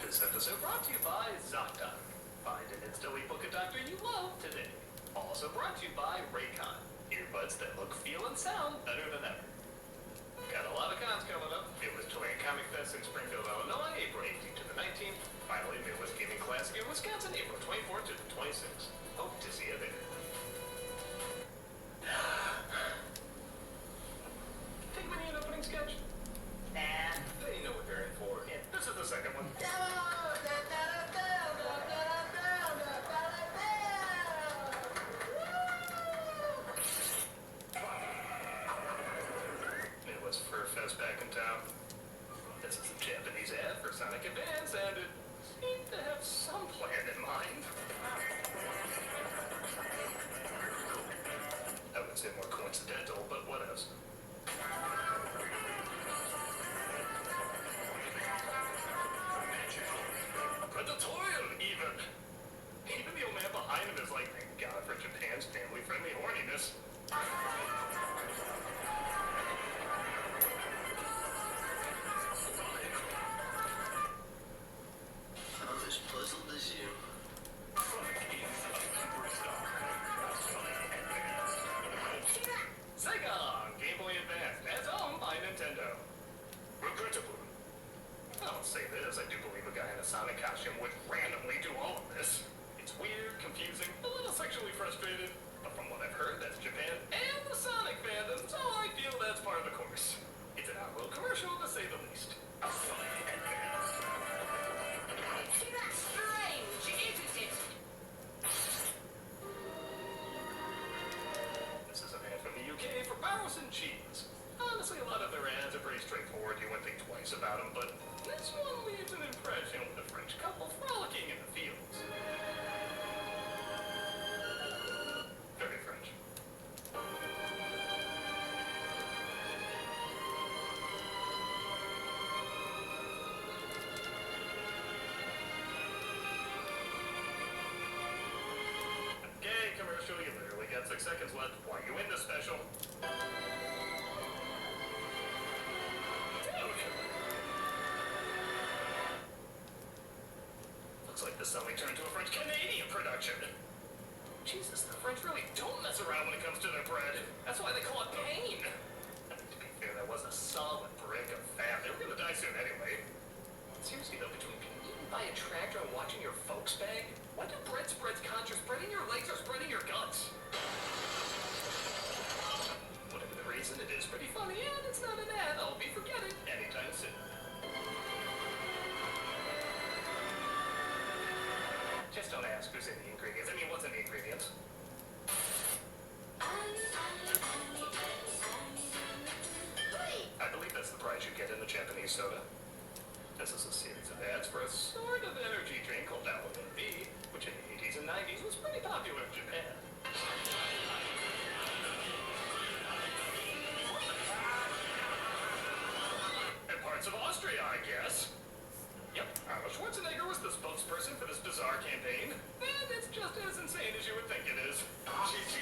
This episode brought to you by ZocDoc. Find and instantly book a doctor you love today. Also brought to you by Raycon. Earbuds that look, feel, and sound better than ever. Got a lot of cons coming up. Midwest Chilean Comic Fest in Springfield, Illinois, April 18th to the 19th. Finally, Midwest Gaming Classic in Wisconsin, April 24th to the 26th. Hope to see you there. Think we need an opening sketch? Nah. They know what they're in for. Yeah, this is the second one. Midwest Fur Fest back in town. This is a Japanese ad for Sonic Advance, and it seemed to have some plan in mind. I would say more coincidental, but what else? Predatorial, even. Even the old man behind him is like, thank God for Japan's family-friendly horniness. I'm as puzzled as you. Segalow, Game Boy Advance, as owned by Nintendo. Regrettable. I'll say this, I do believe a guy in a Sonic costume would randomly do all of this. It's weird, confusing, a little sexually frustrated, but from what I've heard, that's Japan and the Sonic fandom, so I feel that's part of the course. It's an out-little commercial, to say the least. Strange, isn't it? This is an ad from the UK for Barrows and Cheese. Honestly, a lot of their ads are pretty straightforward. You wouldn't think twice about them, but this one leaves an impression with a French couple frolicking in the fields. Very French. Okay, commercial, you literally got 6 seconds left. Why are you in this special? Looks like this suddenly turned to a French-Canadian production. Jesus, the French really don't mess around when it comes to their bread. That's why they call it pain. To be fair, that was a solid brick of fat. They were gonna die soon anyway. Seriously though, between being eaten by a tractor and watching your folks bag, why do bread spreads conjure spreading your legs or spreading your guts? Whatever the reason, it is pretty funny, and it's not an ad I'll be forgetting anytime soon. Just don't ask who's in the ingredients. I mean, what's in the ingredients? I believe that's the prize you get in the Japanese soda. This is a series of ads for a sort of energy drink called W&B, which in the 80s and 90s was pretty popular in Japan. And parts of Austria, I guess. Yep, Arnold Schwarzenegger was the spokesperson for this bizarre campaign, and it's just as insane as you would think it is. GG.